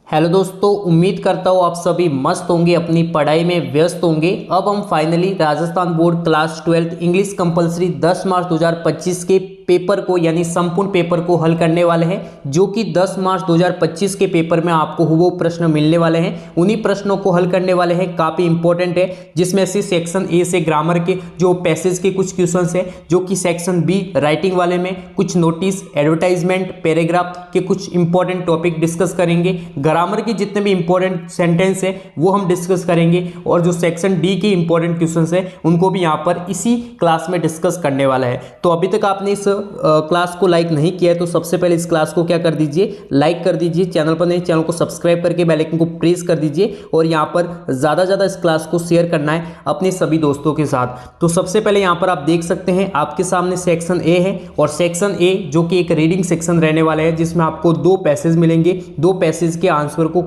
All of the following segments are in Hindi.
हेलो दोस्तों, उम्मीद करता हूँ आप सभी मस्त होंगे, अपनी पढ़ाई में व्यस्त होंगे। अब हम finally Rajasthan board class 12 English compulsory 10 मार्च 2025 के पेपर को यानी संपूर्ण पेपर को हल करने वाले हैं, जो कि 10 मार्च 2025 के पेपर में आपको वो प्रश्न मिलने वाले हैं। उन्हीं प्रश्नों को हल करने वाले हैं, काफ़ी इंपॉर्टेंट है, जिसमें से सेक्शन ए से ग्रामर के जो पैसेज के कुछ क्वेश्चंस है, जो कि सेक्शन बी राइटिंग वाले में कुछ नोटिस, एडवर्टाइजमेंट, पैराग्राफ के कुछ इंपॉर्टेंट टॉपिक डिस्कस करेंगे। ग्रामर के जितने भी इंपॉर्टेंट सेंटेंस है वो हम डिस्कस करेंगे, और जो सेक्शन डी के इंपॉर्टेंट क्वेश्चंस है उनको भी यहाँ पर इसी क्लास में डिस्कस करने वाला है। तो अभी तक आपने इस क्लास को लाइक नहीं किया है तो सबसे पहले इस क्लास को क्या कर दीजिए, लाइक कर दीजिए। चैनल पर नहीं, चैनल को सब्सक्राइब करके बेल आइकन को प्रेस कर दीजिए, और यहाँ पर ज़्यादा ज़्यादा इस क्लास को शेयर करना है अपने सभी दोस्तों के साथ। तो सबसे पहले यहाँ पर आप देख सकते हैं आपके सामने सेक्शन ए है, और सेक्शन ए जो कि एक रीडिंग सेक्शन रहने वाला है, जिसमें आपको दो पैसेज मिलेंगे। दो पैसेज के आंसर को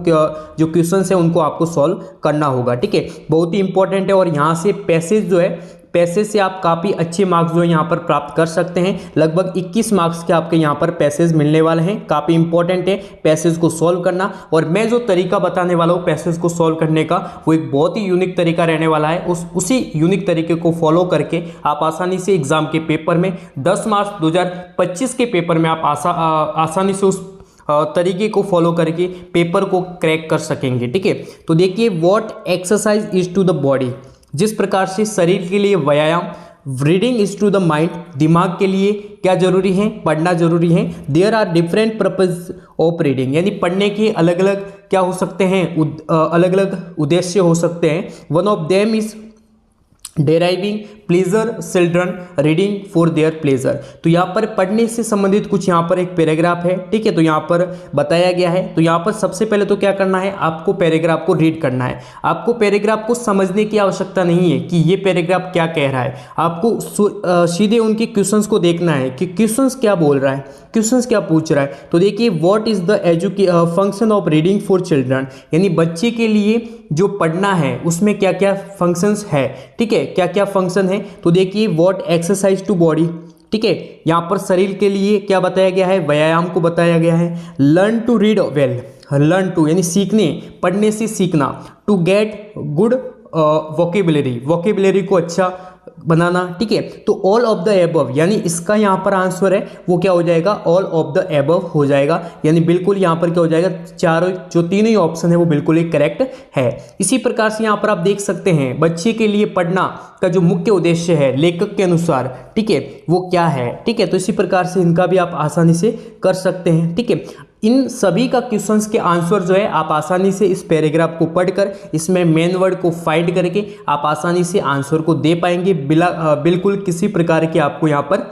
जो क्वेश्चन है उनको आपको सॉल्व करना होगा। ठीक है, बहुत ही इंपॉर्टेंट है, और यहाँ से पैसेज जो है, पैसेज से आप काफ़ी अच्छे मार्क्स जो है यहाँ पर प्राप्त कर सकते हैं। लगभग 21 मार्क्स के आपके यहाँ पर पैसेज मिलने वाले हैं। काफ़ी इंपॉर्टेंट है पैसेज को सॉल्व करना, और मैं जो तरीका बताने वाला हूँ पैसेज को सॉल्व करने का, वो एक बहुत ही यूनिक तरीका रहने वाला है। उसी यूनिक तरीके को फॉलो करके आप आसानी से एग्जाम के पेपर में 10 मार्च 2025 के पेपर में आप आसानी से उस तरीके को फॉलो करके पेपर को क्रैक कर सकेंगे। ठीक है, तो देखिए, what exercise is to the body, जिस प्रकार से शरीर के लिए व्यायाम, reading is to the mind, दिमाग के लिए क्या जरूरी है, पढ़ना जरूरी है। There are different purpose of reading, यानी पढ़ने के अलग अलग क्या हो सकते हैं, अलग अलग उद्देश्य हो सकते हैं। One of them is deriving pleasure, children reading for their pleasure. तो यहाँ पर पढ़ने से संबंधित कुछ यहाँ पर एक पैराग्राफ है। ठीक है, तो यहाँ पर बताया गया है। तो यहाँ पर सबसे पहले तो क्या करना है, आपको पैराग्राफ को रीड करना है। आपको पैराग्राफ को समझने की आवश्यकता नहीं है कि ये पैराग्राफ क्या कह रहा है, आपको सीधे उनके क्वेश्चंस को देखना है कि क्वेश्चंस क्या बोल रहा है, क्वेश्चंस क्या पूछ रहा है। तो देखिए, what is the function of reading for children, यानी बच्चे के लिए जो पढ़ना है उसमें क्या क्या फंक्शंस है। ठीक है, क्या क्या फंक्शन है। तो देखिए, व्हाट एक्सरसाइज टू बॉडी, ठीक है, यहाँ पर शरीर के लिए क्या बताया गया है, व्यायाम को बताया गया है। Learn to read well, learn to यानी सीखने, पढ़ने से सीखना। To get good vocabulary, vocabulary को अच्छा बनाना। ठीक है, तो ऑल ऑफ द एबव, यानी इसका यहाँ पर आंसर है वो क्या हो जाएगा, ऑल ऑफ द एबव हो जाएगा। यानी बिल्कुल यहाँ पर क्या हो जाएगा, चारों जो तीनों ही ऑप्शन है वो बिल्कुल ही करेक्ट है। इसी प्रकार से यहाँ पर आप देख सकते हैं बच्चे के लिए पढ़ना का जो मुख्य उद्देश्य है लेखक के अनुसार, ठीक है, वो क्या है। ठीक है, तो इसी प्रकार से इनका भी आप आसानी से कर सकते हैं। ठीक है, इन सभी का क्वेश्चंस के आंसर जो है आप आसानी से इस पैराग्राफ को पढ़कर इसमें मेन वर्ड को फाइंड करके आप आसानी से आंसर को दे पाएंगे, बिल्कुल किसी प्रकार की आपको यहाँ पर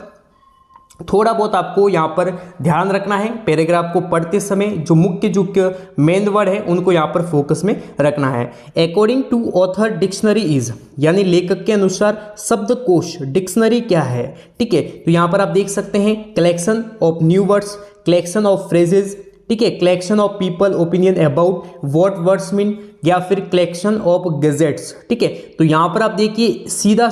थोड़ा बहुत आपको यहाँ पर ध्यान रखना है। पैराग्राफ को पढ़ते समय जो मुख्य मेन वर्ड है उनको यहाँ पर फोकस में रखना है। According to author dictionary is, यानी लेखक के अनुसार शब्दकोश, डिक्शनरी क्या है। ठीक है, तो यहाँ पर आप देख सकते हैं collection of new words, collection of phrases, ठीक है, collection of people opinion about what words mean, या फिर कलेक्शन ऑफ गैजेट्स। ठीक है, तो यहाँ पर आप देखिए सीधा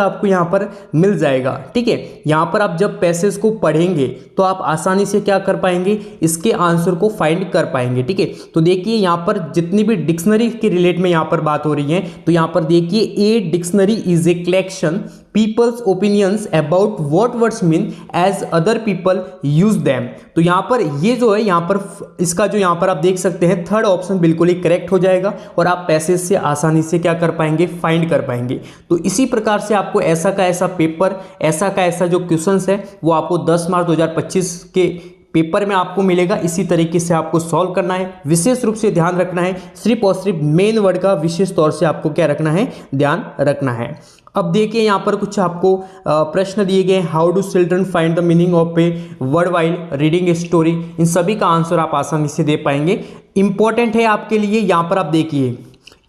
आपको यहाँ पर मिल जाएगा। ठीक है, यहाँ पर आप जब पैसेज को पढ़ेंगे तो आप आसानी से क्या कर पाएंगे, इसके आंसर को फाइंड कर पाएंगे। ठीक है, तो देखिए यहाँ पर जितनी भी डिक्शनरी के रिलेट में यहाँ पर बात हो रही है, तो यहाँ पर देखिए, a dictionary is a collection people's opinions about what words mean as other people use them. तो यहाँ पर ये जो है, यहाँ पर इसका जो यहाँ पर आप देख सकते हैं थर्ड ऑप्शन बिल्कुल ही करेक्ट हो जाएगा, और आप पैसेज से आसानी से क्या कर पाएंगे, फाइंड कर पाएंगे। तो इसी प्रकार से आपको ऐसा का ऐसा पेपर, ऐसा का ऐसा जो क्वेश्चंस है वो आपको 10 मार्च 2025 के पेपर में आपको मिलेगा। इसी तरीके से आपको सॉल्व करना है। विशेष रूप से ध्यान रखना है, सिर्फ और सिर्फ मेन वर्ड का विशेष तौर से आपको क्या रखना है, ध्यान रखना है। अब देखिए, यहाँ पर कुछ आपको प्रश्न दिए गए। How do children find the meaning of a word while reading a story, इन सभी का आंसर आप आसानी से दे पाएंगे। इंपॉर्टेंट है आपके लिए, यहाँ पर आप देखिए,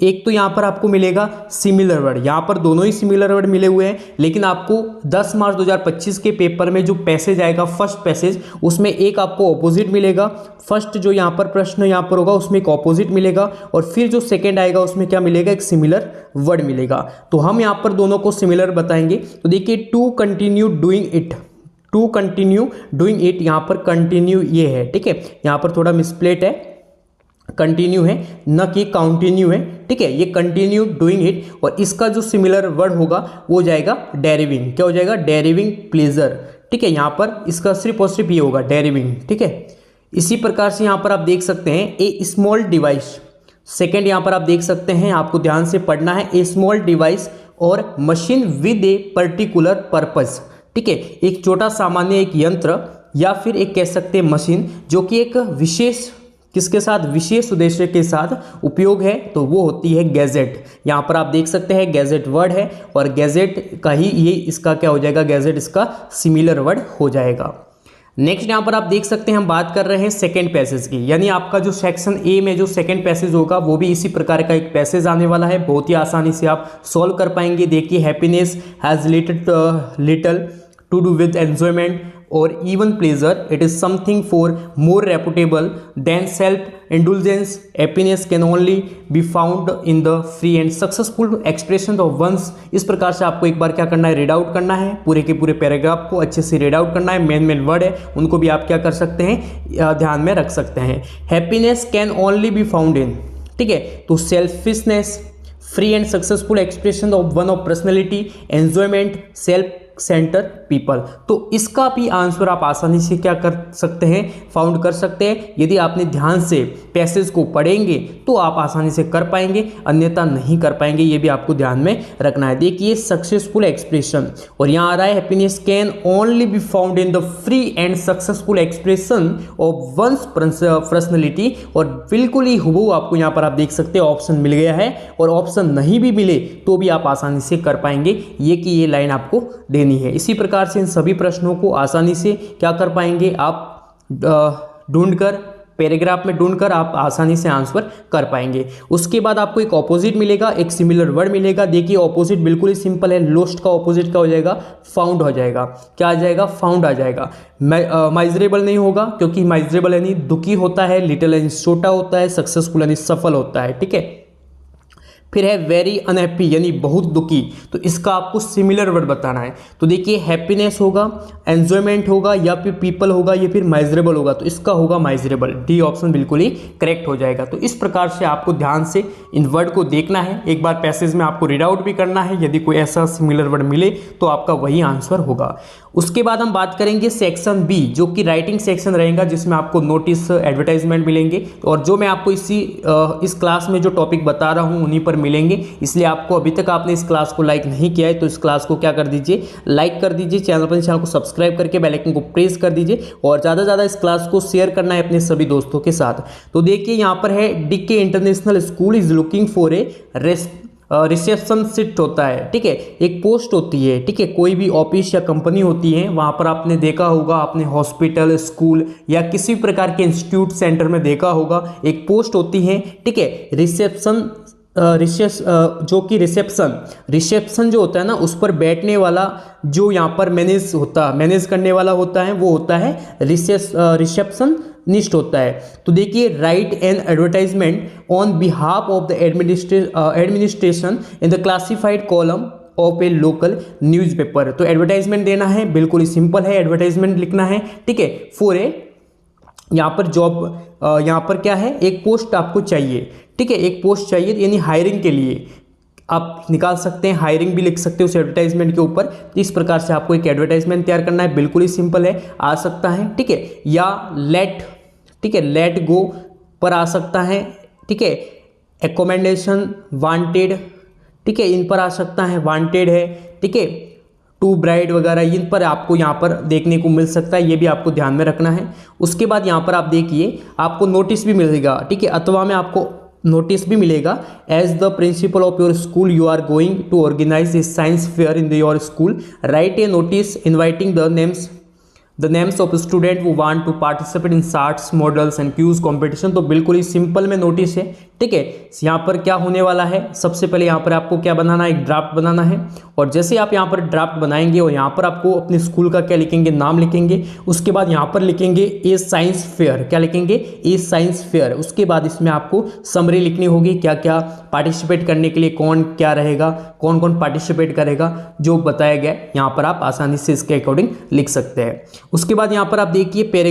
एक तो यहाँ पर आपको मिलेगा सिमिलर वर्ड, यहाँ पर दोनों ही सिमिलर वर्ड मिले हुए हैं, लेकिन आपको 10 मार्च 2025 के पेपर में जो पैसेज आएगा, फर्स्ट पैसेज, उसमें एक आपको ऑपोजिट मिलेगा। फर्स्ट जो यहाँ पर प्रश्न यहाँ पर होगा उसमें एक ऑपोजिट मिलेगा, और फिर जो सेकंड आएगा उसमें क्या मिलेगा, एक सिमिलर वर्ड मिलेगा। तो हम यहाँ पर दोनों को सिमिलर बताएंगे। तो देखिए, to continue doing it, to continue doing it, यहाँ पर कंटिन्यू ये है। ठीक है, यहाँ पर थोड़ा मिसप्लेट है, कंटिन्यू है, न कि काउंटिन्यू है, ठीक है। ये कंटिन्यू डूइंग इट, और इसका जो सिमिलर वर्ड होगा वो हो जाएगा डेरिविंग। क्या हो जाएगा? डेरिविंग प्लेजर, ठीक है। यहाँ पर इसका सिर्फ और सिर्फ ये होगा डेरिविंग, ठीक है। इसी प्रकार से यहाँ पर आप देख सकते हैं ए स्मॉल डिवाइस, सेकेंड यहाँ पर आप देख सकते हैं, आपको ध्यान से पढ़ना है, ए स्मॉल डिवाइस और machine with a particular purpose, ठीक है। एक छोटा सामान्य एक यंत्र या फिर एक कह सकते हैं मशीन जो कि एक विशेष किसके साथ, विशेष उद्देश्य के साथ उपयोग है, तो वो होती है गैजेट। यहाँ पर आप देख सकते हैं गैजेट वर्ड है, और गैजेट का ही ये इसका क्या हो जाएगा, गैजेट इसका सिमिलर वर्ड हो जाएगा। नेक्स्ट यहाँ पर आप देख सकते हैं हम बात कर रहे हैं सेकेंड पैसेज की, यानी आपका जो सेक्शन ए में जो सेकेंड पैसेज होगा वो भी इसी प्रकार का एक पैसेज आने वाला है, बहुत ही आसानी से आप सॉल्व कर पाएंगे। देखिए, happiness has little to do with enjoyment or even pleasure, it is something for more reputable than self-indulgence. Happiness can only be found in the free and successful expression of one's। इस प्रकार से आपको एक बार क्या करना है, रीड आउट करना है, पूरे के पूरे पैराग्राफ को अच्छे से रीड आउट करना है। मेन वर्ड है उनको भी आप क्या कर सकते हैं, ध्यान में रख सकते हैं। Happiness can only be found इन, ठीक है, तो selfishness, free and successful expression of one of personality, enjoyment, self centre people. तो इसका भी आंसर आप आसानी से क्या कर सकते हैं, फाउंड कर सकते हैं। यदि आपने ध्यान से पैसेज को पढ़ेंगे तो आप आसानी से कर पाएंगे, अन्यथा नहीं कर पाएंगे, ये भी आपको ध्यान में रखना है। देखिए, सक्सेसफुल एक्सप्रेशन, और यहाँ आ रहा है happiness can only be found in the free and successful expression of one's personality, और बिल्कुल ही हुबहू आपको यहाँ पर आप देख सकते हैं ऑप्शन मिल गया है, और ऑप्शन नहीं भी मिले तो भी आप आसानी से कर पाएंगे, ये कि ये लाइन आपको देनी है। इसी प्रकार से इन सभी प्रश्नों को आसानी से क्या कर पाएंगे, आप ढूंढकर पैराग्राफ में ढूंढकर आप आसानी से आंसर कर पाएंगे। उसके बाद आपको एक ऑपोजिट मिलेगा, एक सिमिलर वर्ड मिलेगा। देखिए, ऑपोजिट बिल्कुल ही सिंपल है, लोस्ट का ऑपोजिट क्या हो जाएगा, फाउंड हो जाएगा। क्या आ जाएगा, फाउंड आ जाएगा। माइजरेबल नहीं होगा, क्योंकि माइजरेबल यानी दुखी होता है, लिटिल यानी छोटा होता है, सक्सेसफुल यानी सफल होता है, ठीक है। फिर है वेरी अनहैप्पी यानी बहुत दुखी, तो इसका आपको सिमिलर वर्ड बताना है। तो देखिए, हैप्पीनेस होगा, एंजॉयमेंट होगा, या फिर पीपल होगा, या फिर माइजरेबल होगा, तो इसका होगा माइजरेबल। डी ऑप्शन बिल्कुल ही करेक्ट हो जाएगा। तो इस प्रकार से आपको ध्यान से इन वर्ड को देखना है, एक बार पैसेज में आपको रीड आउट भी करना है, यदि कोई ऐसा सिमिलर वर्ड मिले तो आपका वही आंसर होगा। उसके बाद हम बात करेंगे सेक्शन बी, जो कि राइटिंग सेक्शन रहेगा, जिसमें आपको नोटिस, एडवर्टाइजमेंट मिलेंगे, और जो मैं आपको इस क्लास में जो टॉपिक बता रहा हूँ उन्हीं पर मिलेंगे। इसलिए आपको अभी तक आपने इस क्लास को लाइक नहीं किया है तो इस क्लास को क्या कर दीजिए, लाइक कर दीजिए, चैनल को सब्सक्राइब करके बेल आइकन को प्रेस कर दीजिए, और ज़्यादा से ज़्यादा इस क्लास को शेयर करना है अपने सभी दोस्तों के साथ। तो देखिए, यहाँ पर है DK international school is looking for a receptionist होता है, ठीक है, एक पोस्ट होती है, ठीक है, कोई भी ऑफिस या कंपनी होती है, वहाँ पर आपने देखा होगा, आपने हॉस्पिटल, स्कूल या किसी प्रकार के इंस्टीट्यूट, सेंटर में देखा होगा, एक पोस्ट होती है, ठीक है, जो कि रिसेप्शन जो होता है ना, उस पर बैठने वाला जो यहाँ पर मैनेज करने वाला होता है, वो होता है रिसेप्शनिस्ट होता है। तो देखिए, right an advertisement on behalf of the administration in the classified column of A local newspaper. तो एडवर्टाइजमेंट देना है, बिल्कुल ही सिंपल है, एडवर्टाइजमेंट लिखना है, ठीक है, फॉर ए, यहाँ पर जॉब, यहाँ पर क्या है, एक पोस्ट आपको चाहिए, ठीक है, एक पोस्ट चाहिए, यानी हायरिंग के लिए आप निकाल सकते हैं, हायरिंग भी लिख सकते हैं उस एडवर्टाइजमेंट के ऊपर। इस प्रकार से आपको एक एडवर्टाइजमेंट तैयार करना है, बिल्कुल ही सिंपल है, आ सकता है, ठीक है, या लेट गो पर आ सकता है, ठीक है, एकोमेंडेशन, वांटेड, ठीक है, इन पर आ सकता है, वांटेड है, ठीक है, टू ब्राइड वगैरह, इन पर आपको यहाँ पर देखने को मिल सकता है, ये भी आपको ध्यान में रखना है। उसके बाद यहाँ पर आप देखिए, आपको नोटिस भी मिलेगा, ठीक है, अथवा में आपको नोटिस भी मिलेगा, as the principal of your school you are going to organise a science fair in your school, write a notice inviting the names of student who want to participate in charts, models and quiz competition. तो बिल्कुल ही सिंपल में नोटिस है, ठीक है। यहाँ पर क्या होने वाला है, सबसे पहले यहाँ पर आपको क्या बनाना है, एक ड्राफ्ट बनाना है, और जैसे आप यहाँ पर ड्राफ्ट बनाएंगे और यहाँ पर आपको अपने स्कूल का क्या लिखेंगे, नाम लिखेंगे, उसके बाद यहाँ पर लिखेंगे ए साइंस फेयर, क्या लिखेंगे, ए साइंस फेयर। उसके बाद इसमें आपको समरी लिखनी होगी, क्या क्या पार्टिसिपेट करने के लिए कौन क्या रहेगा, कौन कौन पार्टिसिपेट करेगा, जो बताया गया यहाँ पर आप आसानी से इसके अकॉर्डिंग लिख सकते हैं। उसके बाद यहाँ पर आप देखिए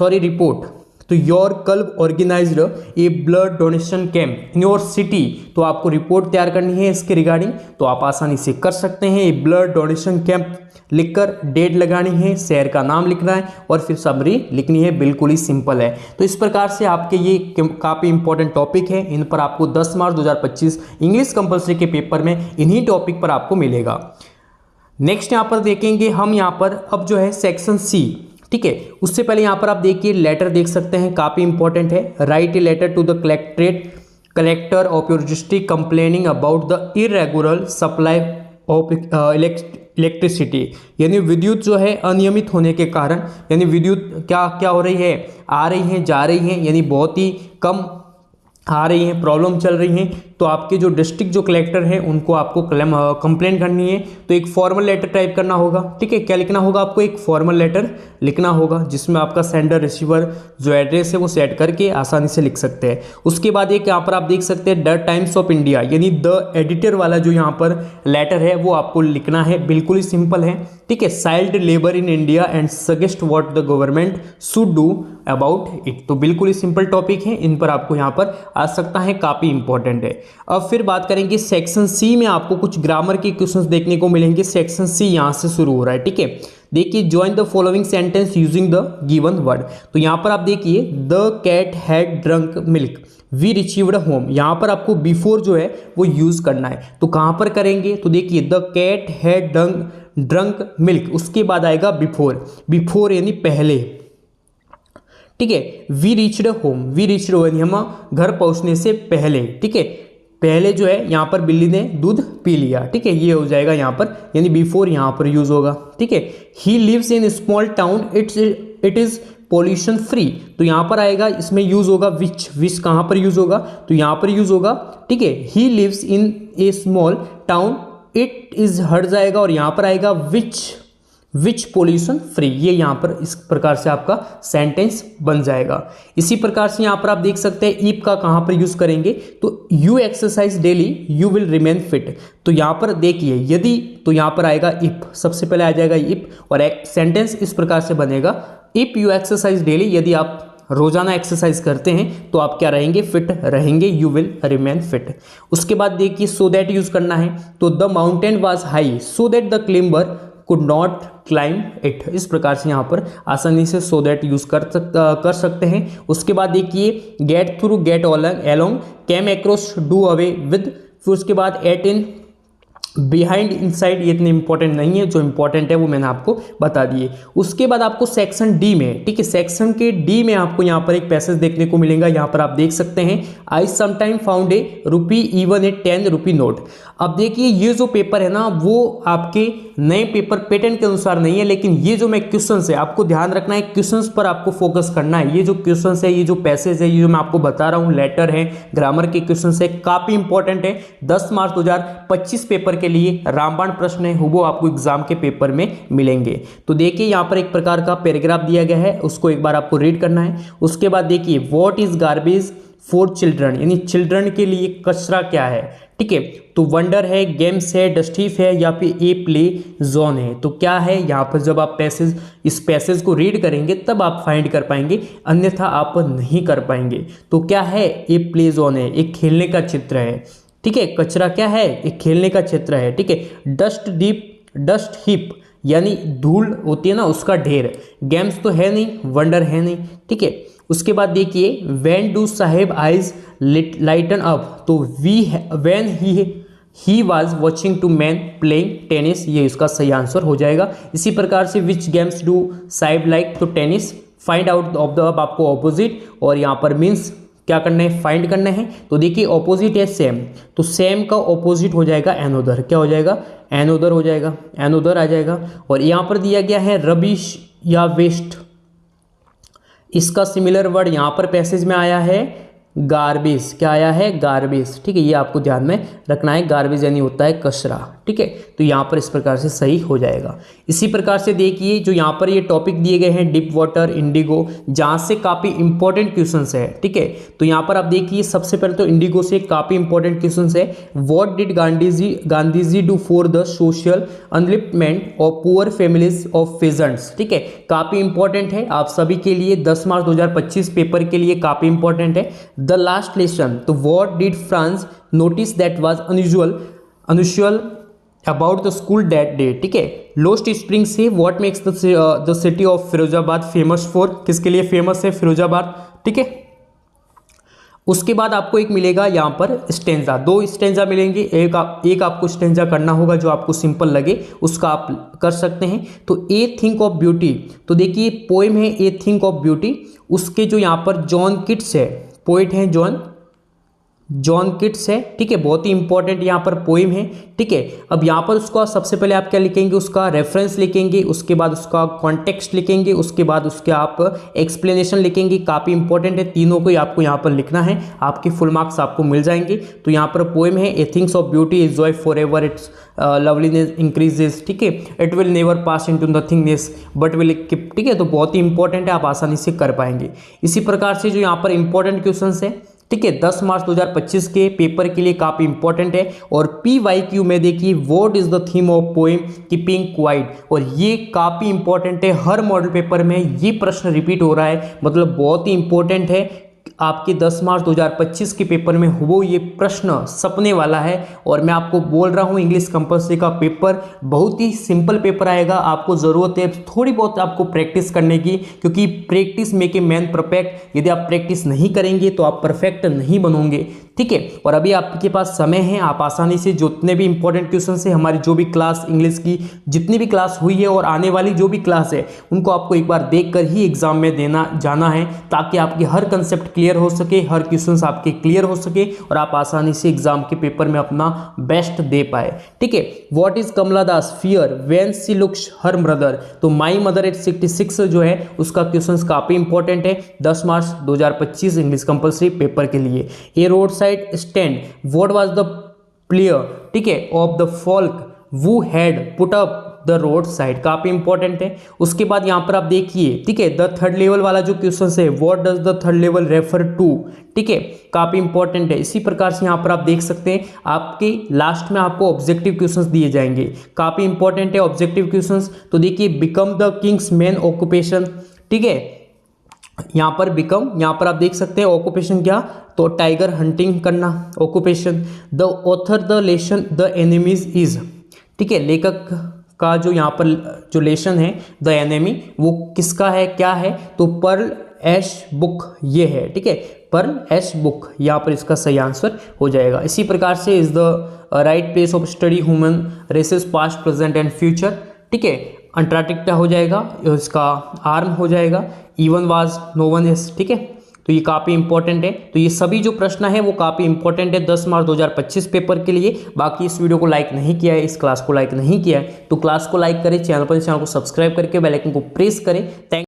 रिपोर्ट, तो your club organised a blood donation camp in your city, तो आपको रिपोर्ट तैयार करनी है इसके रिगार्डिंग, तो आप आसानी से कर सकते हैं। ए ब्लड डोनेशन कैंप लिखकर डेट लगानी है, शहर का नाम लिखना है और फिर समरी लिखनी है, बिल्कुल ही सिंपल है। तो इस प्रकार से आपके ये काफ़ी इंपॉर्टेंट टॉपिक है, इन पर आपको 10 मार्च 2025 इंग्लिश कंपलसरी के पेपर में इन्हीं टॉपिक पर आपको मिलेगा। नेक्स्ट यहाँ पर देखेंगे हम यहाँ पर अब जो है सेक्शन सी, ठीक है। उससे पहले यहाँ पर आप देखिए लेटर देख सकते हैं, काफ़ी इंपॉर्टेंट है। Write a letter to the collector of your district complaining about the irregular supply of electricity, यानी विद्युत जो है अनियमित होने के कारण, यानी विद्युत क्या हो रही है, आ रही है जा रही है, यानी बहुत ही कम आ रही हैं, प्रॉब्लम चल रही हैं, तो आपके जो डिस्ट्रिक्ट जो कलेक्टर हैं उनको आपको कंप्लेंट करनी है। तो एक फॉर्मल लेटर टाइप करना होगा, ठीक है। क्या लिखना होगा आपको, एक फॉर्मल लेटर लिखना होगा जिसमें आपका सेंडर रिसीवर जो एड्रेस है वो सेट करके आसानी से लिख सकते हैं। उसके बाद एक यहाँ पर आप देख सकते हैं द टाइम्स ऑफ इंडिया, यानी द एडिटर वाला जो यहाँ पर लेटर है वो आपको लिखना है, बिल्कुल ही सिंपल है, ठीक है। Child labour in India and suggest what the government should do about it, तो बिल्कुल ही सिंपल टॉपिक है, इन पर आपको यहाँ पर आ सकता है, काफ़ी इंपॉर्टेंट है। अब फिर बात करेंगे सेक्शन सी में आपको कुछ ग्रामर के क्वेश्चंस देखने को मिलेंगे। सेक्शन सी यहाँ से शुरू हो रहा है, ठीक है। देखिए join the following sentence using the given word, तो यहाँ पर आप देखिए the cat had drunk milk we received home, यहाँ पर आपको बिफोर जो है वो यूज करना है। तो कहाँ पर करेंगे, तो देखिए the cat had drunk milk, उसके बाद आएगा बिफोर यानी पहले, ठीक है। We reached home, we reached यानी हम घर पहुंचने से पहले, ठीक है। पहले जो है यहाँ पर बिल्ली ने दूध पी लिया, ठीक है, ये हो जाएगा यहाँ पर, यानी बिफोर यहाँ पर यूज होगा, ठीक है। He lives in small town it is pollution free, तो यहाँ पर आएगा, इसमें यूज होगा विच कहाँ पर यूज होगा, तो यहाँ पर यूज होगा, ठीक है। He lives in a small town it is हट जाएगा और यहाँ पर आएगा विच पोल्यूशन फ्री, ये यहाँ पर इस प्रकार से आपका सेंटेंस बन जाएगा। इसी प्रकार से यहाँ पर आप देख सकते हैं इफ का कहाँ पर यूज करेंगे, तो you exercise daily you will remain fit, तो यहाँ पर देखिए यदि, तो यहाँ पर आएगा इफ, सबसे पहले आ जाएगा इफ और एक सेंटेंस इस प्रकार से बनेगा इफ यू एक्सरसाइज डेली, यदि आप रोजाना एक्सरसाइज करते हैं तो आप क्या रहेंगे, फिट रहेंगे, यू विल रिमेन फिट। उसके बाद देखिए सो दैट यूज करना है, तो the mountain was high so that the climber could not climb it, इस प्रकार से यहाँ पर आसानी से सो दैट यूज कर सकते हैं। उसके बाद देखिए get through get along came across do away with, फिर उसके बाद एट इन बिहाइंड इनसाइड, ये इतने इंपॉर्टेंट नहीं है, जो इंपॉर्टेंट है वो मैंने आपको बता दिए। उसके बाद आपको सेक्शन डी में, ठीक है, सेक्शन के डी में आपको यहाँ पर एक पैसेज देखने को मिलेगा, यहाँ पर आप देख सकते हैं आई sometime found a rupee even a 10 rupee note. अब देखिए ये जो पेपर है ना वो आपके नए पेपर पैटर्न के अनुसार नहीं है, लेकिन ये जो मैं क्वेश्चन है आपको ध्यान रखना है, क्वेश्चन पर आपको फोकस करना है। ये जो क्वेश्चन है, ये जो पैसेज है, ये जो मैं आपको बता रहा हूँ, लेटर है, ग्रामर के क्वेश्चन है, काफी इंपॉर्टेंट है। 10 मार्च 2025 पेपर के लिए रामबाण प्रश्न है, वो आपको एग्जाम के पेपर में मिलेंगे। तो देखिए यहाँ पर एक प्रकार का पैराग्राफ दिया गया है, उसको एक बार आपको रीड करना है। उसके बाद देखिए what is garbage for children, यानी चिल्ड्रन के लिए कचरा क्या है, ठीक है। तो वंडर है, गेम्स है, डस्टिफ है या फिर ए प्ले जोन है, तो क्या है यहाँ पर जब आप इस पैसेज को रीड करेंगे तब आप फाइंड कर पाएंगे, अन्यथा आप नहीं कर पाएंगे। तो क्या है, ए प्ले जोन है, एक खेलने का चित्र है, ठीक है। कचरा क्या है, एक खेलने का चित्र है, ठीक है। डस्ट हीप यानी धूल होती है ना उसका ढेर, गेम्स तो है नहीं, वंडर है नहीं, ठीक है। उसके बाद देखिए when do Sahib eyes lighten up, तो when he was watching two man playing tennis, ये इसका सही आंसर हो जाएगा। इसी प्रकार से which games do Sahib like, तो tennis. Find out of the अब आपको ऑपोजिट, और यहाँ पर मीन्स क्या करना है, फाइंड करना है। तो देखिए ऑपोजिट है सेम, तो सेम का ऑपोजिट हो जाएगा एनोदर, क्या हो जाएगा, एनोदर हो जाएगा, एनोदर आ जाएगा। और यहाँ पर दिया गया है रबिश या वेस्ट, इसका सिमिलर वर्ड यहाँ पर पैसेज में आया है गार्बेज, क्या आया है, गार्बेज। ठीक है, ये आपको ध्यान में रखना है, गार्बेज यानी होता है कचरा। ठीक है, तो यहाँ पर इस प्रकार से सही हो जाएगा। इसी प्रकार से देखिए जो यहाँ पर ये टॉपिक दिए गए हैं डिप वाटर, इंडिगो, जहाँ से काफ़ी इंपॉर्टेंट क्वेश्चंस है। ठीक है, तो यहाँ पर आप देखिए सबसे पहले तो इंडिगो से काफ़ी इंपॉर्टेंट क्वेश्चंस है। What did Gandhi ji do for the social upliftment of poor families of peasants. ठीक है, काफ़ी इंपॉर्टेंट है आप सभी के लिए, 10 मार्च 2025 पेपर के लिए काफ़ी इंपॉर्टेंट है। द लास्ट लेसन, तो what did France notice that was unusual about the school that day. ठीक है, लोस्ट स्प्रिंग से what makes the city of Firozabad famous for, किसके लिए फेमस है फिरोजाबाद। ठीक है, उसके बाद आपको एक मिलेगा यहाँ पर स्टेंजा, 2 स्टेंजा मिलेंगे, एक आपको स्टेंजा करना होगा जो आपको सिंपल लगे उसका आप कर सकते हैं। तो ए थिंक ऑफ ब्यूटी, तो देखिए पोएम है ए थिंक ऑफ ब्यूटी, उसके जो यहाँ पर जॉन किट्स है, पोइट हैं जॉन किट्स है। ठीक है, बहुत ही इंपॉर्टेंट यहाँ पर पोइम है। ठीक है, अब यहाँ पर उसका सबसे पहले आप क्या लिखेंगे, उसका रेफरेंस लिखेंगे, उसके बाद उसका कॉन्टेक्स्ट लिखेंगे, उसके बाद उसके आप एक्सप्लेनेशन लिखेंगे। काफ़ी इंपॉर्टेंट है, तीनों को ही आपको यहाँ पर लिखना है, आपके फुल मार्क्स आपको मिल जाएंगे। तो यहाँ पर पोएम है a things of beauty is joy for ever its loveliness increases. ठीक है, it will never pass into nothingness but will keep. ठीक है, तो बहुत ही इंपॉर्टेंट है, आप आसानी से कर पाएंगे। इसी प्रकार से जो यहाँ पर इंपॉर्टेंट क्वेश्चन है, ठीक है, 10 मार्च 2025 के पेपर के लिए काफ़ी इंपॉर्टेंट है। और PYQ में देखिए what is the theme of poem keeping quiet, और ये काफ़ी इंपॉर्टेंट है, हर मॉडल पेपर में ये प्रश्न रिपीट हो रहा है, मतलब बहुत ही इंपॉर्टेंट है। आपके 10 मार्च 2025 के पेपर में वो ये प्रश्न सपने वाला है। और मैं आपको बोल रहा हूँ इंग्लिश कंपलसरी का पेपर बहुत ही सिंपल पेपर आएगा, आपको ज़रूरत है थोड़ी बहुत आपको प्रैक्टिस करने की, क्योंकि practice make a man perfect. यदि आप प्रैक्टिस नहीं करेंगे तो आप परफेक्ट नहीं बनोगे। ठीक है, और अभी आपके पास समय है, आप आसानी से जितने भी इंपॉर्टेंट क्वेश्चन है, हमारी जो भी क्लास इंग्लिश की जितनी भी क्लास हुई है और आने वाली जो भी क्लास है, उनको आपको एक बार देख कर ही एग्जाम में जाना है, ताकि आपके हर कंसेप्ट क्लियर हो सके, हर क्वेश्चंस आपके क्लियर हो सके और आप आसानी से एग्जाम के पेपर में अपना बेस्ट दे पाए। ठीक है, what is Kamala Das fear when she looks her mother, तो माई मदर एट 66 जो है उसका क्वेश्चंस काफी इंपॉर्टेंट है 10 मार्च 2025 इंग्लिश कंपलसरी पेपर के लिए। A road side stand, what was the prayer, ठीक है, of the folk who had put up the road side, काफी इंपॉर्टेंट है। उसके बाद यहाँ पर आप देखिए, ठीक है, द थर्ड लेवल वाला जो क्वेश्चन है, what does the third level refer to, ठीक है, काफी इंपॉर्टेंट है। इसी प्रकार से यहाँ पर आप देख सकते हैं, आपके लास्ट में आपको ऑब्जेक्टिव क्वेश्चंस दिए जाएंगे, काफी इंपॉर्टेंट है ऑब्जेक्टिव क्वेश्चंस। तो देखिए become the Kings main occupation, ठीक है, यहाँ पर बिकम, यहाँ पर आप देख सकते हैं ऑक्यूपेशन क्या, तो टाइगर हंटिंग करना occupation. The author the lesson the enemies is, ठीक है, लेखक का जो यहाँ पर जो लेसन है द एनिमी वो किसका है, क्या है, तो पर्ल एश बुक ये है। ठीक है, पर्ल एश बुक यहाँ पर इसका सही आंसर हो जाएगा। इसी प्रकार से is the right place of study human races past present and future, ठीक है, अंटार्कटिका हो जाएगा, इसका आर्म हो जाएगा, even was no one is, ठीक है, तो ये काफ़ी इंपॉर्टेंट है। तो ये सभी जो प्रश्न है वो काफ़ी इंपॉर्टेंट है 10 मार्च 2025 पेपर के लिए। बाकी इस वीडियो को लाइक नहीं किया है, इस क्लास को लाइक नहीं किया है, तो क्लास को लाइक करें, चैनल को सब्सक्राइब करके बेल आइकन को प्रेस करें। थैंक